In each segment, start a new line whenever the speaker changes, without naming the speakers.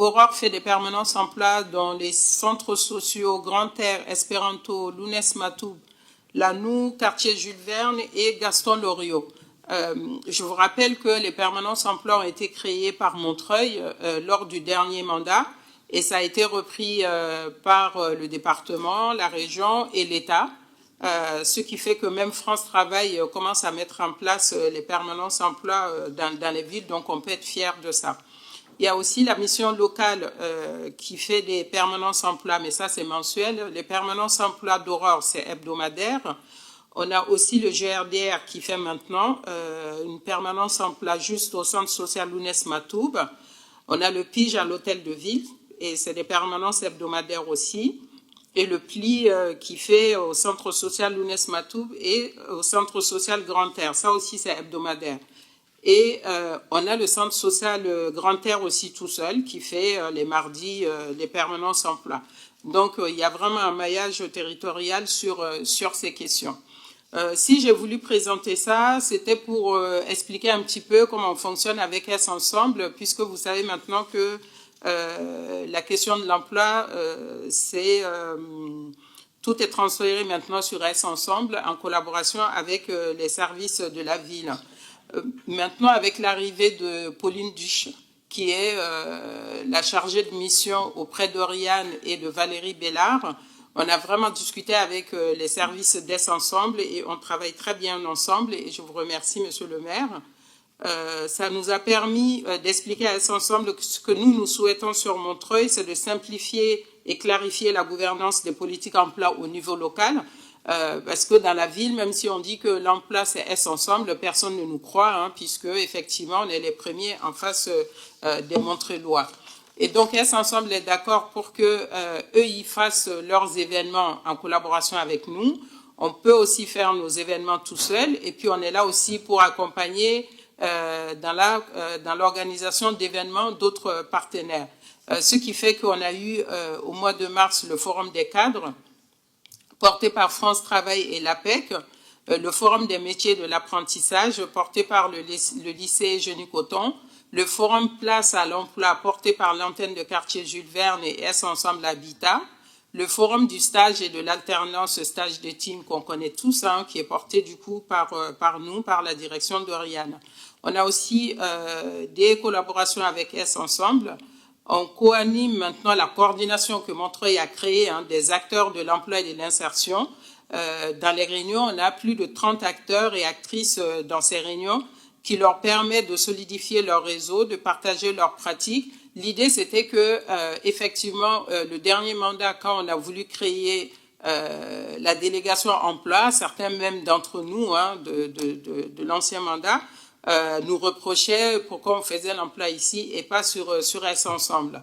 Aurore fait des permanences emploi dans les centres sociaux Grand Air, Espéranto, Lounès Matoub, Lanou, quartier Jules Verne et Gaston Loriot. Je vous rappelle que les permanences emploi ont été créées par Montreuil lors du dernier mandat et ça a été repris par le département, la région et l'État. Ce qui fait que même France Travail commence à mettre en place les permanences emploi dans les villes, donc on peut être fier de ça. Il y a aussi la mission locale qui fait des permanences emploi, mais ça c'est mensuel. Les permanences emploi d'Aurore, c'est hebdomadaire. On a aussi le GRDR qui fait maintenant une permanence emploi juste au centre social Lounès Matoub. On a le PIGE à l'hôtel de ville et c'est des permanences hebdomadaires aussi. Et le PLI qui fait au centre social Lounès Matoub et au centre social Grand Air. Ça aussi, c'est hebdomadaire. Et on a le centre social Grand Air aussi tout seul qui fait les mardis les permanences emploi. Donc, il y a vraiment un maillage territorial sur ces questions. Si j'ai voulu présenter ça, c'était pour expliquer un petit peu comment on fonctionne avec S Ensemble, puisque vous savez maintenant que la question de l'emploi, tout est transféré maintenant sur S Ensemble en collaboration avec les services de la ville. Maintenant, avec l'arrivée de Pauline Duche, qui est la chargée de mission auprès d'Oriane et de Valérie Bellard, on a vraiment discuté avec les services d'Es Ensemble et on travaille très bien ensemble et je vous remercie, Monsieur le maire. Ça nous a permis d'expliquer à Es Ensemble que ce que nous souhaitons sur Montreuil, c'est de simplifier et clarifier la gouvernance des politiques emploi au niveau local. Parce que dans la ville, même si on dit que l'emploi c'est Es Ensemble, personne ne nous croit, puisque effectivement on est les premiers en face des Montreuilois. Et donc Es Ensemble est d'accord pour que eux ils fassent leurs événements en collaboration avec nous. On peut aussi faire nos événements tout seul, et puis on est là aussi pour accompagner dans l'organisation d'événements d'autres partenaires. Ce qui fait qu'on a eu au mois de mars le Forum des cadres, porté par France Travail et l'APEC, le Forum des métiers de l'apprentissage, porté par le lycée Genis Coton, le Forum Place à l'emploi, porté par l'antenne de quartier Jules Verne et S Ensemble Habitat, le Forum du stage et de l'alternance stage de team qu'on connaît tous, qui est porté du coup par nous, par la direction d'Oriane. On a aussi des collaborations avec S Ensemble. On co-anime maintenant la coordination que Montreuil a créée des acteurs de l'emploi et de l'insertion. Dans les réunions, on a plus de 30 acteurs et actrices dans ces réunions qui leur permettent de solidifier leur réseau, de partager leurs pratiques. L'idée, c'était que, effectivement, le dernier mandat, quand on a voulu créer la délégation emploi, certains même d'entre nous de l'ancien mandat, nous reprochaient pourquoi on faisait l'emploi ici et pas sur S Ensemble.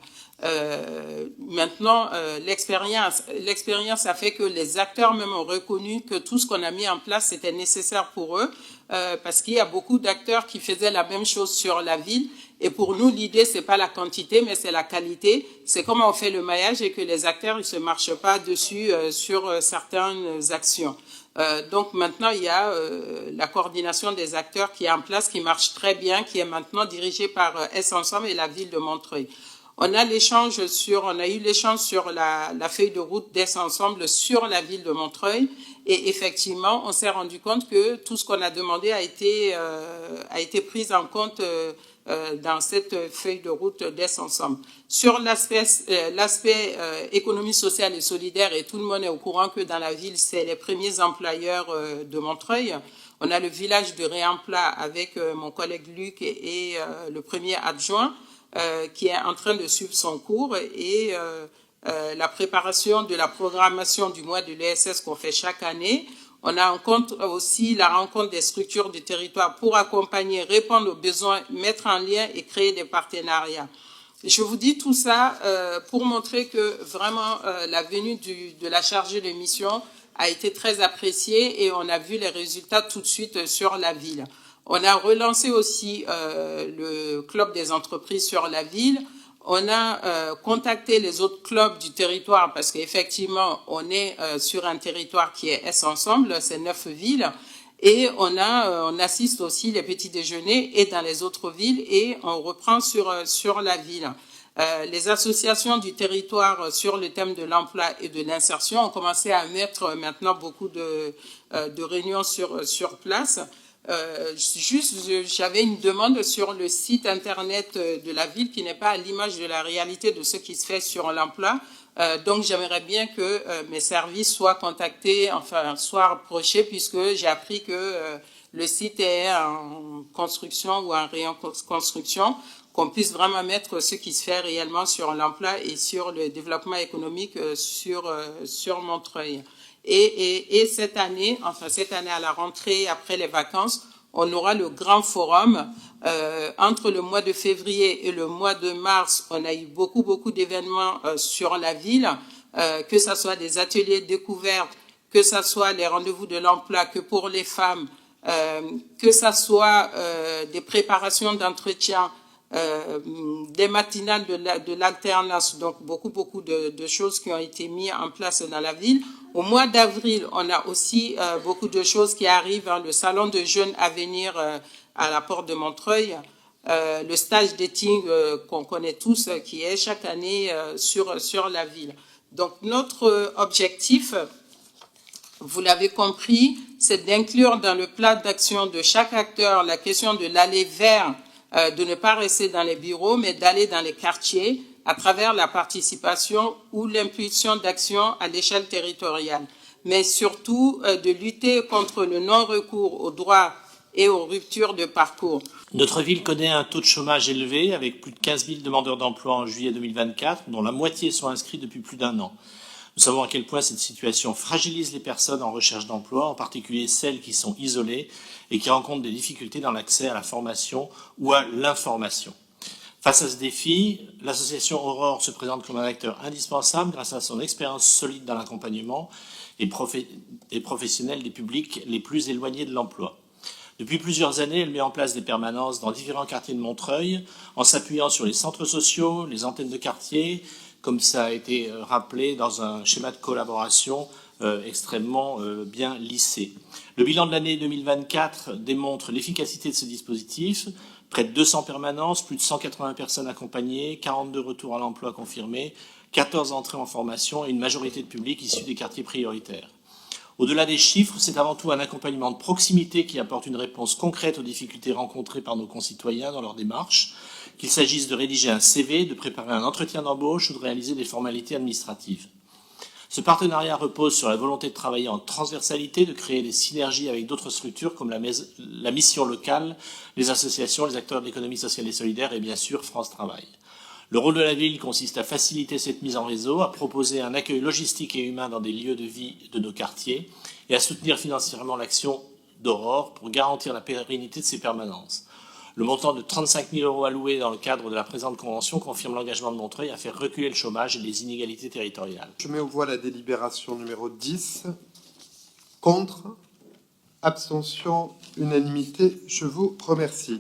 Maintenant, l'expérience a fait que les acteurs même ont reconnu que tout ce qu'on a mis en place, c'était nécessaire pour eux, parce qu'il y a beaucoup d'acteurs qui faisaient la même chose sur la ville. Et pour nous, l'idée, c'est pas la quantité, mais c'est la qualité. C'est comment on fait le maillage et que les acteurs, ils se marchent pas dessus sur certaines actions. Donc maintenant, il y a la coordination des acteurs qui est en place, qui marche très bien, qui est maintenant dirigée par S Ensemble et la ville de Montreuil. On a eu l'échange sur la feuille de route d'Es Ensemble sur la ville de Montreuil et effectivement, on s'est rendu compte que tout ce qu'on a demandé a été pris en compte dans cette feuille de route d'Es Ensemble. Sur l'aspect économie sociale et solidaire, et tout le monde est au courant que dans la ville, c'est les premiers employeurs de Montreuil. On a le village de réemploi avec mon collègue Luc et le premier adjoint. Qui est en train de suivre son cours et la préparation de la programmation du mois de l'ESS qu'on fait chaque année. On a en compte aussi la rencontre des structures du territoire pour accompagner, répondre aux besoins, mettre en lien et créer des partenariats. Je vous dis tout ça pour montrer que vraiment la venue de la chargée de mission a été très appréciée et on a vu les résultats tout de suite sur la ville. On a relancé aussi le club des entreprises sur la ville. On a contacté les autres clubs du territoire parce qu'effectivement, on est sur un territoire qui est S Ensemble, c'est 9 villes. Et on assiste aussi les petits déjeuners et dans les autres villes et on reprend sur la ville. Les associations du territoire sur le thème de l'emploi et de l'insertion ont commencé à mettre maintenant beaucoup de réunions sur place. J'avais une demande sur le site internet de la ville qui n'est pas à l'image de la réalité de ce qui se fait sur l'emploi. Donc, j'aimerais bien que mes services soient contactés, enfin, soient approchés, puisque j'ai appris que le site est en construction ou en réconstruction, qu'on puisse vraiment mettre ce qui se fait réellement sur l'emploi et sur le développement économique sur Montreuil. Et cette année à la rentrée, après les vacances, on aura le grand forum. Entre le mois de février et le mois de mars, on a eu beaucoup d'événements sur la ville, que ça soit des ateliers découvertes, que ça soit les rendez-vous de l'emploi, que pour les femmes, que ça soit des préparations d'entretien, des matinales de l'alternance, donc beaucoup de choses qui ont été mises en place dans la ville. Au mois d'avril, on a aussi beaucoup de choses qui arrivent, le salon de jeunes à venir à la porte de Montreuil, le stage dating qu'on connaît tous, qui est chaque année sur la ville. Donc notre objectif, vous l'avez compris, c'est d'inclure dans le plan d'action de chaque acteur la question de l'aller vers, de ne pas rester dans les bureaux, mais d'aller dans les quartiers à travers la participation ou l'impulsion d'action à l'échelle territoriale. Mais surtout de lutter contre le non-recours aux droits et aux ruptures de parcours.
Notre ville connaît un taux de chômage élevé avec plus de 15 000 demandeurs d'emploi en juillet 2024, dont la moitié sont inscrits depuis plus d'un an. Nous savons à quel point cette situation fragilise les personnes en recherche d'emploi, en particulier celles qui sont isolées et qui rencontrent des difficultés dans l'accès à la formation ou à l'information. Face à ce défi, l'association Aurore se présente comme un acteur indispensable grâce à son expérience solide dans l'accompagnement et professionnel des publics les plus éloignés de l'emploi. Depuis plusieurs années, elle met en place des permanences dans différents quartiers de Montreuil, en s'appuyant sur les centres sociaux, les antennes de quartier, comme ça a été rappelé dans un schéma de collaboration extrêmement bien lissé. Le bilan de l'année 2024 démontre l'efficacité de ce dispositif. Près de 200 permanences, plus de 180 personnes accompagnées, 42 retours à l'emploi confirmés, 14 entrées en formation et une majorité de publics issus des quartiers prioritaires. Au-delà des chiffres, c'est avant tout un accompagnement de proximité qui apporte une réponse concrète aux difficultés rencontrées par nos concitoyens dans leur démarche, qu'il s'agisse de rédiger un CV, de préparer un entretien d'embauche ou de réaliser des formalités administratives. Ce partenariat repose sur la volonté de travailler en transversalité, de créer des synergies avec d'autres structures comme la mission locale, les associations, les acteurs de l'économie sociale et solidaire et bien sûr France Travail. Le rôle de la ville consiste à faciliter cette mise en réseau, à proposer un accueil logistique et humain dans des lieux de vie de nos quartiers et à soutenir financièrement l'action d'Aurore pour garantir la pérennité de ces permanences. Le montant de 35 000 € alloués dans le cadre de la présente convention confirme l'engagement de Montreuil à faire reculer le chômage et les inégalités territoriales.
Je mets aux voix la délibération numéro 10. Contre, abstention, unanimité. Je vous remercie.